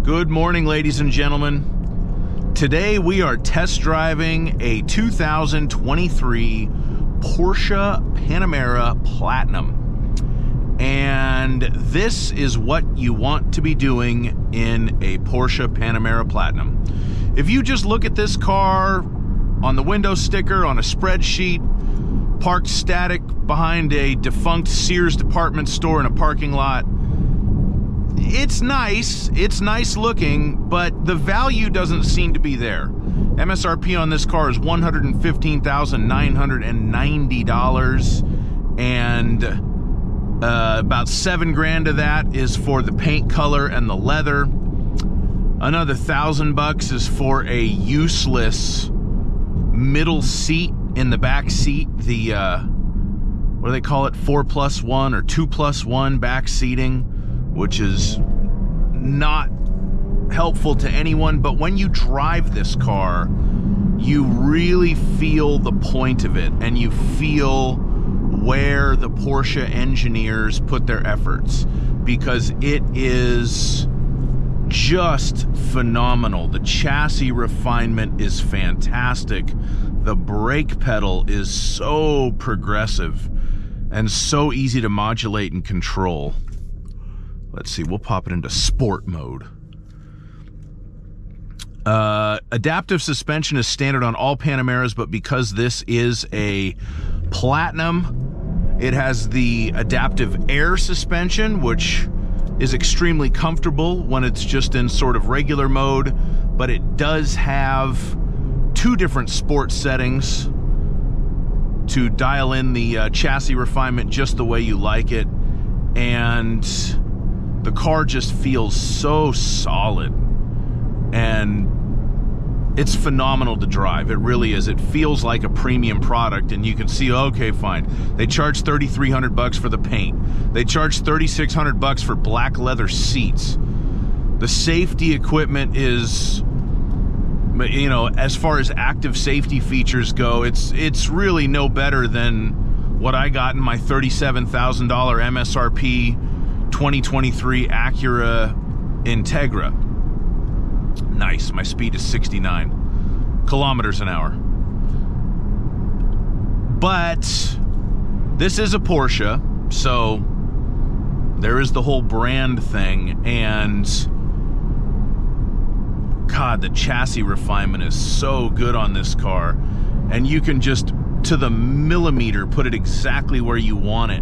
Good morning, ladies and gentlemen. Today we are test driving a 2023 Porsche Panamera Platinum. And this is what you want to be doing in a Porsche Panamera Platinum. If you just look at this car on the window sticker on a spreadsheet, parked static behind a defunct Sears department store in a parking lot, it's nice looking, but the value doesn't seem to be there. MSRP on this car is $115,990, and about $7,000 of that is for the paint color and the leather. Another $1,000 is for a useless middle seat in the back seat. The what do they call it? 4+1 or 2+1 back seating, which is not helpful to anyone. But when you drive this car, you really feel the point of it, and you feel where the Porsche engineers put their efforts, because it is just phenomenal. The chassis refinement is fantastic. The brake pedal is so progressive and so easy to modulate and control. Let's see, we'll pop it into sport mode. Adaptive suspension is standard on all Panameras, but because this is a Platinum, it has the adaptive air suspension, which is extremely comfortable when it's just in sort of regular mode, but it does have two different sport settings to dial in the chassis refinement just the way you like it. And the car just feels so solid, and it's phenomenal to drive. It really is. It feels like a premium product, and you can see, okay, fine. They charge $3,300 for the paint. They charge $3,600 for black leather seats. The safety equipment is, you know, as far as active safety features go, it's really no better than what I got in my $37,000 MSRP 2023 Acura Integra. Nice. My speed is 69 kilometers an hour. But this is a Porsche, so there is the whole brand thing, and God, the chassis refinement is so good on this car, and you can just to the millimeter put it exactly where you want it,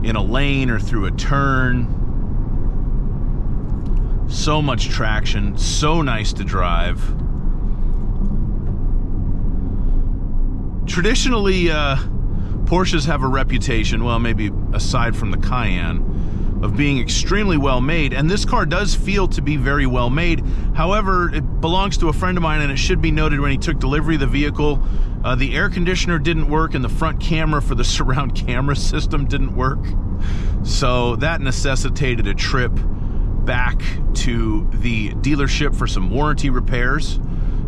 in a lane or through a turn. So much traction, so nice to drive. Traditionally, Porsches have a reputation, well, maybe aside from the Cayenne, of being extremely well made, and this car does feel to be very well made. However, it belongs to a friend of mine, and it should be noted, when he took delivery of the vehicle, the air conditioner didn't work, and the front camera for the surround camera system didn't work. So that necessitated a trip back to the dealership for some warranty repairs.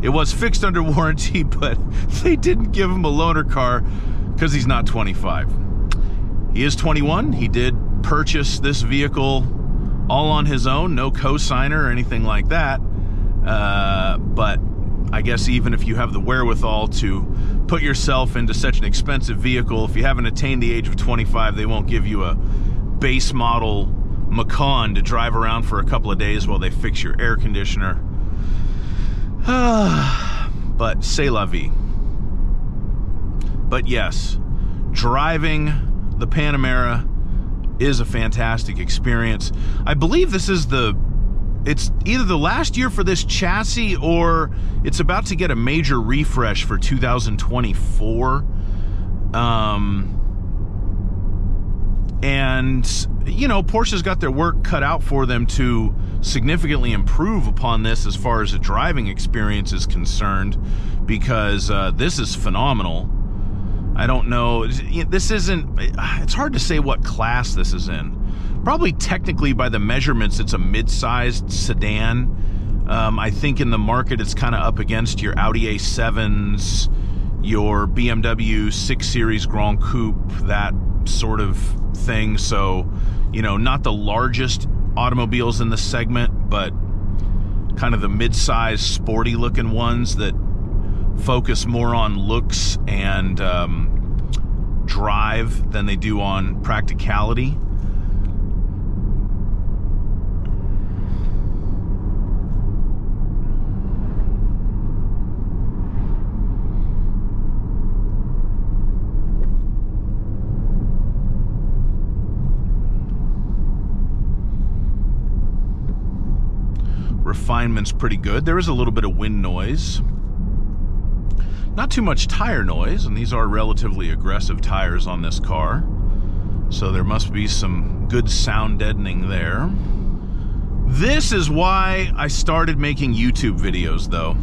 It was fixed under warranty, but they didn't give him a loaner car because he's not 25. He is 21. He did purchase this vehicle all on his own, no co-signer or anything like that. But I guess even if you have the wherewithal to put yourself into such an expensive vehicle, if you haven't attained the age of 25, they won't give you a base model Macan to drive around for a couple of days while they fix your air conditioner. But c'est la vie. But yes, driving the Panamera is a fantastic experience. I believe this is it's either the last year for this chassis, or it's about to get a major refresh for 2024. And, you know, Porsche's got their work cut out for them to significantly improve upon this as far as the driving experience is concerned, because this is phenomenal. I don't know, this isn't, it's hard to say what class this is in. Probably technically by the measurements, it's a mid-sized sedan. I think in the market it's kind of up against your Audi A7s, your BMW 6 Series Grand Coupe, that sort of thing. So, you know, not the largest automobiles in the segment, but kind of the mid-size sporty looking ones that focus more on looks and drive than they do on practicality. Refinement's pretty good. There is a little bit of wind noise. Not too much tire noise, and these are relatively aggressive tires on this car. So there must be some good sound deadening there. This is why I started making YouTube videos, though.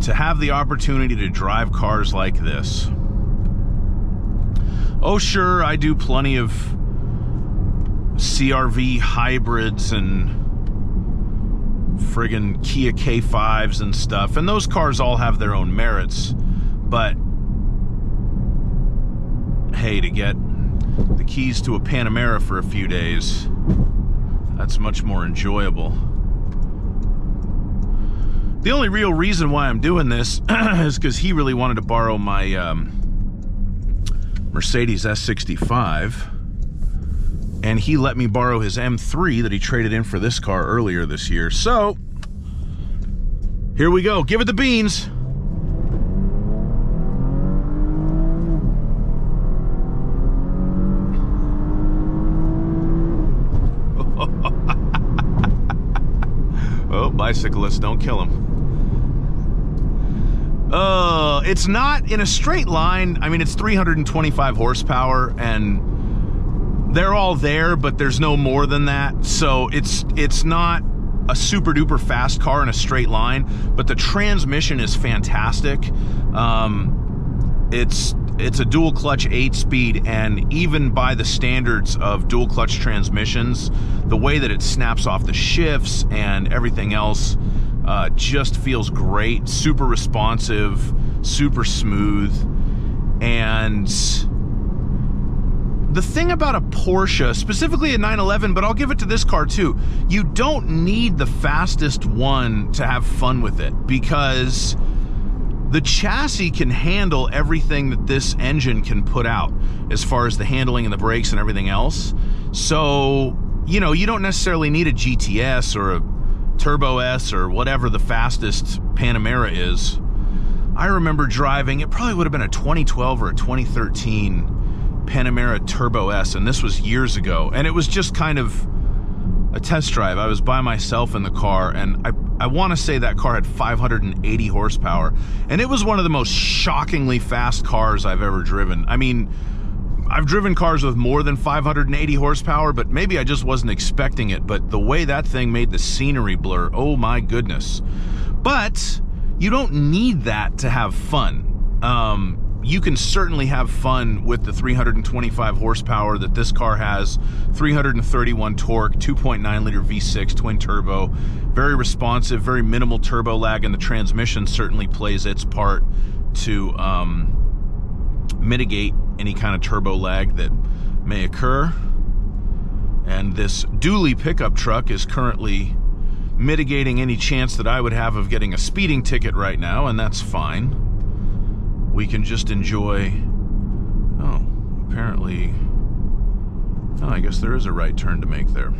To have the opportunity to drive cars like this. Oh, sure, I do plenty of CR-V hybrids and friggin' Kia K5s and stuff, and those cars all have their own merits, but hey, to get the keys to a Panamera for a few days, that's much more enjoyable. The only real reason why I'm doing this is because he really wanted to borrow my Mercedes S65, and he let me borrow his M3 that he traded in for this car earlier this year. So, here we go. Give it the beans. Oh, bicyclists, don't kill him. It's not in a straight line. I mean, it's 325 horsepower, and they're all there, but there's no more than that. So it's not a super duper fast car in a straight line, but the transmission is fantastic. It's a dual clutch 8-speed, and even by the standards of dual clutch transmissions, the way that it snaps off the shifts and everything else just feels great. Super responsive, super smooth. And the thing about a Porsche, specifically a 911, but I'll give it to this car too, you don't need the fastest one to have fun with it, because the chassis can handle everything that this engine can put out as far as the handling and the brakes and everything else. So, you know, you don't necessarily need a GTS or a Turbo S or whatever the fastest Panamera is. I remember driving, it probably would have been a 2012 or a 2013 Panamera Turbo S, and this was years ago, and it was just kind of a test drive. I was by myself in the car, and I want to say that car had 580 horsepower, and it was one of the most shockingly fast cars I've ever driven. I mean, I've driven cars with more than 580 horsepower, but maybe I just wasn't expecting it, but the way that thing made the scenery blur, oh my goodness. But you don't need that to have fun. You can certainly have fun with the 325 horsepower that this car has, 331 torque, 2.9 liter V6 twin turbo, very responsive, very minimal turbo lag, and the transmission certainly plays its part to mitigate any kind of turbo lag that may occur. And this dually pickup truck is currently mitigating any chance that I would have of getting a speeding ticket right now, and that's fine. We can just enjoy, oh, apparently, oh, I guess there is a right turn to make there.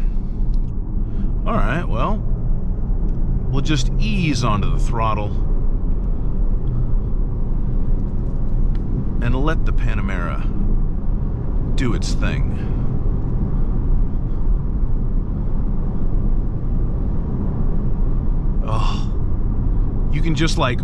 All right, well, we'll just ease onto the throttle and let the Panamera do its thing. Oh, you can just like,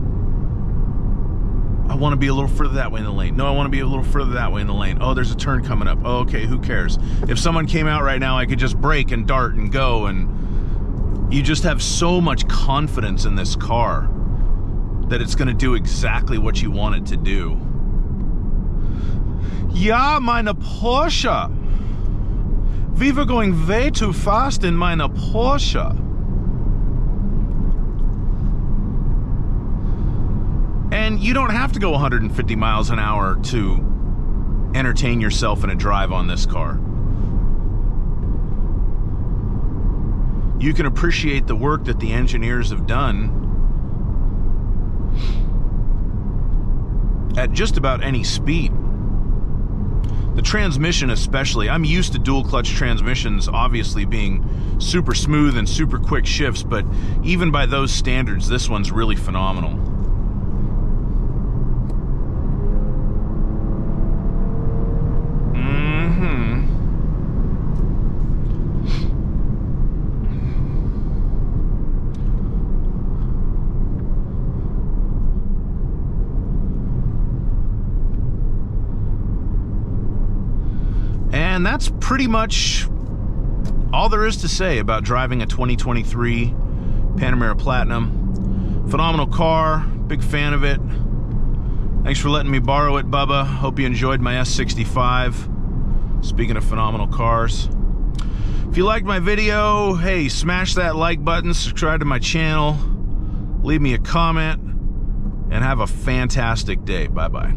I want to be a little further that way in the lane. No, I want to be a little further that way in the lane. Oh, there's a turn coming up. Oh, okay, who cares? If someone came out right now, I could just brake and dart and go, and you just have so much confidence in this car that it's going to do exactly what you want it to do. Ja, meine Porsche. We were going way too fast in meine Porsche. And you don't have to go 150 miles an hour to entertain yourself in a drive on this car. you can appreciate the work that the engineers have done at just about any speed. The transmission especially, I'm used to dual clutch transmissions obviously being super smooth and super quick shifts, but even by those standards, this one's really phenomenal. And that's pretty much all there is to say about driving a 2023 Panamera Platinum. Phenomenal car, big fan of it. Thanks for letting me borrow it, Bubba. Hope you enjoyed my S65. Speaking of phenomenal cars. If you liked my video, hey, smash that like button, subscribe to my channel, leave me a comment, and have a fantastic day. Bye-bye.